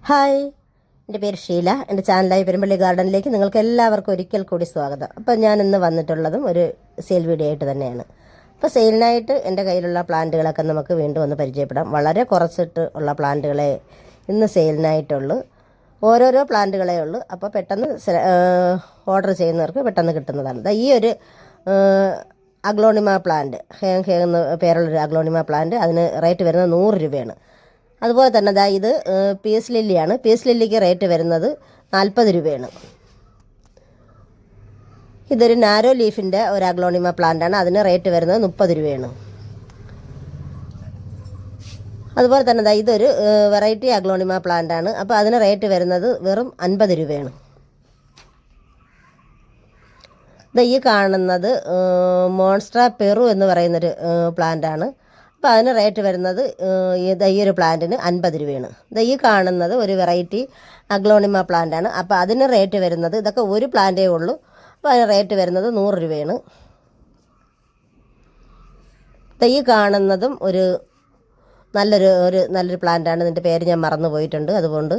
Hi, എൻ്റെ പേര് ഷീല. എൻ്റെ ചാനലായ പെരുമ്പള്ളി ഗാർഡനിലേക്ക് നിങ്ങൾക്ക് എല്ലാവർക്കും ഒരിക്കൽ കൂടി സ്വാഗതം. അപ്പോൾ ഞാൻ ഇന്ന് വന്നിട്ടുള്ളതും ഒരു സെയിൽ വീഡിയോ ആയിട്ട് തന്നെയാണ്. അപ്പോൾ സെയിലിനായിട്ട് എൻ്റെ കയ്യിലുള്ള പ്ലാന്റുകളൊക്കെ നമുക്ക് വീണ്ടും ഒന്ന് പരിചയപ്പെടാം. വളരെ കുറച്ചിട്ട് ഉള്ള പ്ലാന്റുകളെ ഇന്ന് സെയിലിനായിട്ടുള്ളൂ. ഓരോരോ പ്ലാന്റുകളേ ഉള്ളൂ. അപ്പോൾ പെട്ടെന്ന് ഓർഡർ ചെയ്യുന്നവർക്ക് പെട്ടെന്ന് കിട്ടുന്നതാണ്. ഈ ഒരു അഗ്ലോണിമ പ്ലാന്റ്, ഹേങ് എന്ന് പേരുള്ളൊരു അഗ്ലോണിമ പ്ലാന്റ്, അതിന് റേറ്റ് വരുന്നത് 100 രൂപയാണ്. അതുപോലെ തന്നെ ഇത് പീസ് ലില്ലിയാണ്. പീസ് ലില്ലിക്ക് റേറ്റ് വരുന്നത് 40 രൂപയാണ്. ഇതൊരു നാരോ ലീഫിൻ്റെ ഒരു അഗ്ലോണിമ പ്ലാന്റാണ്. അതിന് റേറ്റ് വരുന്നത് 30 രൂപയാണ്. അതുപോലെ തന്നെ ഇതൊരു വെറൈറ്റി അഗ്ലോണിമ പ്ലാന്റാണ്. അപ്പോൾ അതിന് റേറ്റ് വരുന്നത് വെറും 50 രൂപയാണ്. ഈ കാണുന്നത് മോൺസ്ട്ര പെറു എന്ന് പറയുന്നൊരു പ്ലാന്റാണ്. അപ്പോൾ അതിന് റേറ്റ് വരുന്നത് ഈ ഒരു പ്ലാന്റിന് 50 രൂപയാണ്. ഈ കാണുന്നത് ഒരു വെറൈറ്റി അഗ്ലോണിമ പ്ലാന്റാണ്. അപ്പോൾ അതിന് റേറ്റ് വരുന്നത്, ഇതൊക്കെ ഒരു പ്ലാന്റേ ഉള്ളൂ, അപ്പോൾ അതിന് റേറ്റ് വരുന്നത് 100 രൂപയാണ്. ഈ കാണുന്നതും നല്ലൊരു പ്ലാന്റാണ്. ഇതിൻ്റെ പേര് ഞാൻ മറന്നു പോയിട്ടുണ്ട്. അതുകൊണ്ട്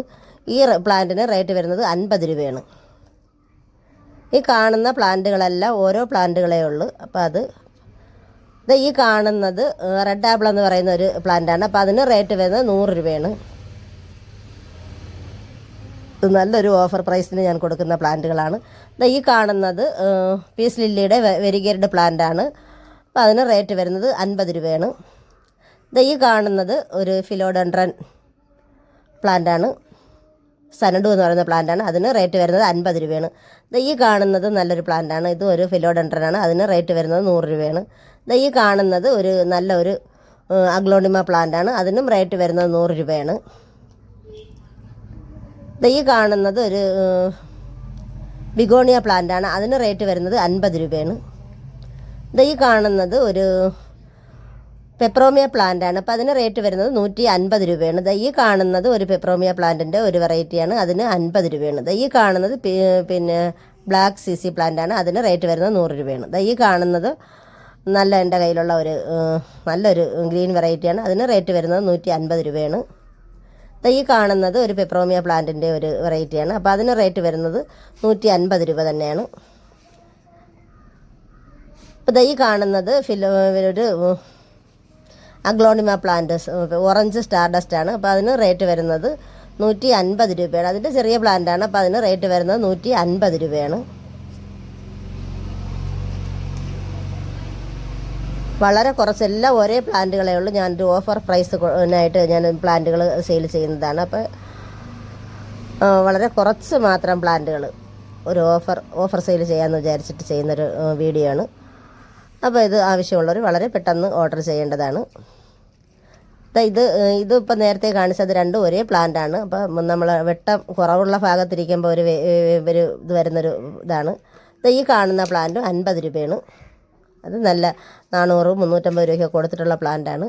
ഈ പ്ലാന്റിന് റേറ്റ് വരുന്നത് 50 രൂപയാണ്. ഈ കാണുന്ന പ്ലാന്റുകളെല്ലാം ഓരോ പ്ലാന്റുകളേ ഉള്ളൂ. അപ്പോൾ ഈ കാണുന്നത് റെഡ് ആപ്പിൾ എന്ന് പറയുന്ന ഒരു പ്ലാന്റാണ്. അപ്പോൾ അതിന് റേറ്റ് വരുന്നത് 100 രൂപയാണ്. ഇത് നല്ലൊരു ഓഫർ പ്രൈസിന് ഞാൻ കൊടുക്കുന്ന പ്ലാന്റുകളാണ്. ഈ കാണുന്നത് പീസ് ലില്ലിയുടെ വെരിഗേർഡ് പ്ലാന്റാണ്. അപ്പോൾ അതിന് റേറ്റ് വരുന്നത് 50 രൂപയാണ്. ഈ കാണുന്നത് ഒരു ഫിലോഡെൻഡ്രൻ പ്ലാന്റാണ്. സനഡു എന്ന് പറയുന്ന പ്ലാന്റാണ്. അതിന് റേറ്റ് വരുന്നത് 50 രൂപയാണ്. ഈ കാണുന്നത് നല്ലൊരു പ്ലാന്റാണ്. ഇത് ഒരു ഫിലോഡെൻഡ്രനാണ്. അതിന് റേറ്റ് വരുന്നത് 100 രൂപയാണ്. ഈ കാണുന്നത് നല്ലൊരു അഗ്ലോണിമ പ്ലാന്റാണ്. അതിനും റേറ്റ് വരുന്നത് 100 രൂപയാണ്. ഈ കാണുന്നത് ഒരു ബിഗോണിയ പ്ലാന്റാണ്. അതിന് റേറ്റ് വരുന്നത് 50 രൂപയാണ്. ഈ കാണുന്നത് ഒരു പെപ്രോമിയ പ്ലാന്റാണ്. അപ്പോൾ അതിന് റേറ്റ് വരുന്നത് 150 രൂപയാണ്. ഈ കാണുന്നത് ഒരു പെപ്രോമിയ പ്ലാന്റിൻ്റെ ഒരു വെറൈറ്റിയാണ്. അതിന് 50 രൂപയാണ്. ഈ കാണുന്നത് പിന്നെ ബ്ലാക്ക് CC പ്ലാന്റാണ്. അതിന് റേറ്റ് വരുന്നത് 100 രൂപയാണ്. ഈ കാണുന്നത് എൻ്റെ കയ്യിലുള്ള നല്ലൊരു ഗ്രീൻ വെറൈറ്റിയാണ്. അതിന് റേറ്റ് വരുന്നത് 150 രൂപയാണ്. ഈ കാണുന്നത് ഒരു പെപ്രോമിയ പ്ലാന്റിൻ്റെ ഒരു വെറൈറ്റിയാണ്. അപ്പോൾ അതിന് റേറ്റ് വരുന്നത് 150 രൂപ തന്നെയാണ്. അപ്പോൾ ഈ കാണുന്നത് ഒരു അഗ്ലോണിമ പ്ലാന്റ് ഓറഞ്ച് സ്റ്റാർഡസ്റ്റ് ആണ്. അപ്പോൾ അതിന് റേറ്റ് വരുന്നത് 150 രൂപയാണ്. അതിൻ്റെ ചെറിയ പ്ലാന്റാണ്. അപ്പോൾ അതിന് റേറ്റ് വരുന്നത് 150 രൂപയാണ്. വളരെ കുറച്ചെല്ലാം ഒരേ പ്ലാന്റുകളേ ഉള്ളൂ. ഞാനൊരു ഓഫർ പ്രൈസിനായിട്ട് ഞാൻ പ്ലാന്റുകൾ സെയിൽ ചെയ്യുന്നതാണ്. അപ്പോൾ വളരെ കുറച്ച് മാത്രം പ്ലാന്റുകൾ ഒരു ഓഫർ സെയിൽ ചെയ്യാമെന്ന് വിചാരിച്ചിട്ട് ചെയ്യുന്നൊരു വീഡിയോ ആണ്. അപ്പോൾ ഇത് ആവശ്യമുള്ളവർ വളരെ പെട്ടെന്ന് ഓർഡർ ചെയ്യേണ്ടതാണ്. ഇതിപ്പോൾ നേരത്തെ കാണിച്ചത് രണ്ടും ഒരേ പ്ലാന്റാണ്. അപ്പോൾ നമ്മൾ വെട്ടം കുറവുള്ള ഭാഗത്തിരിക്കുമ്പോൾ ഒരു ഇത് വരുന്നൊരു ഇതാണ്. ഈ കാണുന്ന പ്ലാന്റ് 50 രൂപയാണ്. അത് നല്ല 400, 350 രൂപയൊക്കെ കൊടുത്തിട്ടുള്ള പ്ലാന്റാണ്.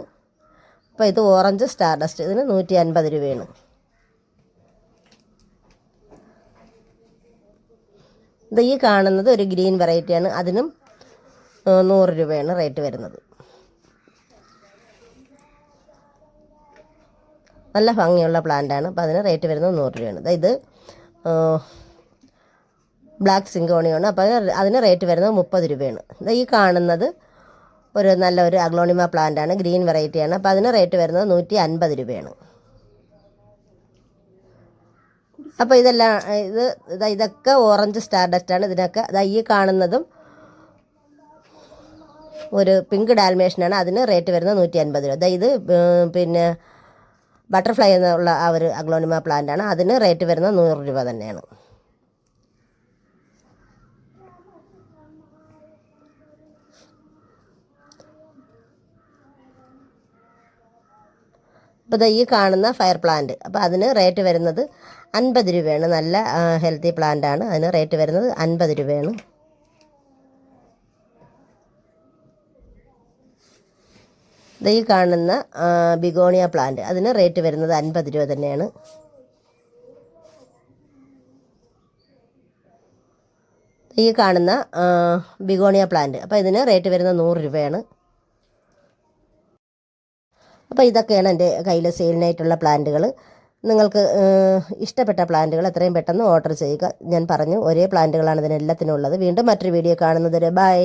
അപ്പോൾ ഇത് ഓറഞ്ച് സ്റ്റാർഡസ്റ്റ്, ഇതിന് 150 രൂപയാണ്. ഈ കാണുന്നത് ഒരു ഗ്രീൻ വെറൈറ്റിയാണ്. അതിനും 100 രൂപയാണ് റേറ്റ് വരുന്നത്. നല്ല ഭംഗിയുള്ള പ്ലാന്റാണ്. അപ്പോൾ അതിന് റേറ്റ് വരുന്നത് 100 രൂപയാണ്. ഇത് ബ്ലാക്ക് സിങ്കോണിയാണ്. അപ്പോൾ അതിന് റേറ്റ് വരുന്നത് 30 രൂപയാണ്. ഈ കാണുന്നത് നല്ലൊരു അഗ്ലോണിമ പ്ലാന്റാണ്. ഗ്രീൻ വെറൈറ്റിയാണ്. അപ്പോൾ അതിന് റേറ്റ് വരുന്നത് 150 രൂപയാണ്. അപ്പോൾ ഇതൊക്കെ ഓറഞ്ച് സ്റ്റാർഡസ്റ്റാണ്. ഇതിനൊക്കെ ഈ കാണുന്നതും ഒരു പിങ്ക് ഡാൽമേഷനാണ്. അതിന് റേറ്റ് വരുന്നത് 150 രൂപ. ഇത് പിന്നെ ബട്ടർഫ്ലൈ എന്നുള്ള ആ ഒരു അഗ്ലോണിമ പ്ലാന്റാണ്. അതിന് റേറ്റ് വരുന്നത് 100 രൂപ തന്നെയാണ്. അപ്പോൾ ഈ കാണുന്ന ഫയർ പ്ലാന്റ്, അപ്പോൾ അതിന് റേറ്റ് വരുന്നത് 50 രൂപയാണ്. നല്ല ഹെൽത്തി പ്ലാന്റാണ്. അതിന് റേറ്റ് വരുന്നത് 50 രൂപയാണ്. ഈ കാണുന്ന ബിഗോണിയ പ്ലാന്റ്, അതിന് റേറ്റ് വരുന്നത് 50 രൂപ തന്നെയാണ്. ഈ കാണുന്ന ബിഗോണിയ പ്ലാന്റ്, അപ്പോൾ ഇതിന് റേറ്റ് വരുന്നത് 100 രൂപയാണ്. അപ്പോൾ ഇതൊക്കെയാണ് എൻ്റെ കയ്യിൽ സെയിലിനായിട്ടുള്ള പ്ലാന്റുകൾ. നിങ്ങൾക്ക് ഇഷ്ടപ്പെട്ട പ്ലാന്റുകൾ എത്രയും പെട്ടെന്ന് ഓർഡർ ചെയ്യുക. ഞാൻ പറഞ്ഞു ഒരേ പ്ലാന്റുകളാണ് ഇതിനെല്ലാത്തിനും ഉള്ളത്. വീണ്ടും മറ്റൊരു വീഡിയോ കാണുന്നത് വരെ ബൈ.